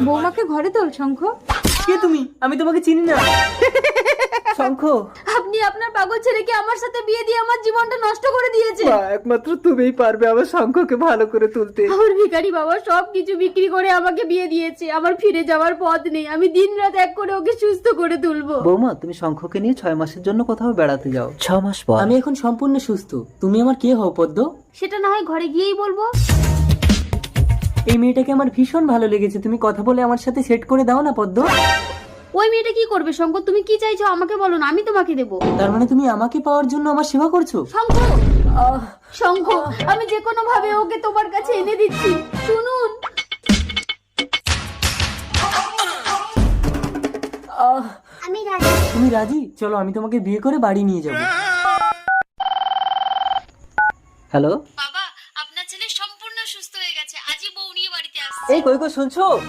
বৌমাকে ঘরে তোল শঙ্খ। কে তুমি? আমি তোমাকে চিনি না। শঙ্খ, আপনি আপনার পাগল ছেলেকে আমার সাথে বিয়ে দিয়ে আমার জীবনটা নষ্ট করে দিয়েছে। মা, একমাত্র তুমিই পারবে আমার শঙ্খকে ভালো করে তুলতে। আমার ভিখারি বাবা সব কিছু বিক্রি করে আমাকে বিয়ে দিয়েছে। আমার ফিরে যাওয়ার পথ নেই। আমি দিন রাত এক করে ওকে সুস্থ করে তুলবো। বৌমা, তুমি শঙ্খকে নিয়ে 6 মাসের জন্য কোথাও বেড়াতে যাও। 6 মাস পর আমি এখন সম্পূর্ণ সুস্থ। তুমি আমার কে হও পদ্ম? সেটা না হয় ঘরে গিয়েই বলবো। এই মেয়েটাকে আমার ভীষণ ভালো লেগেছে, তুমি কথা বলে আমার সাথে সেট করে দাও না পদ্ম। ওই মেয়েটা কি করবে শঙ্কর? তুমি কি চাইছো আমাকে বলো না, আমি তোমাকে দেবো। তার মানে তুমি আমাকে পাওয়ার জন্য আমার সেবা করছো? শঙ্খ, শঙ্খ, আমি যে কোনো ভাবে ওকে তোমার কাছে এনে দিচ্ছি। শুনুন, তুমি রাজি? চলো আমি তোমাকে বিয়ে করে বাড়ি নিয়ে যাব। হ্যালো, বাবা আপনার ছেলে সম্পূর্ণ সুস্থ হয়ে গেছে। আজই বউ নিয়ে বাড়িতে আসছে। এই কই কই শুনছো?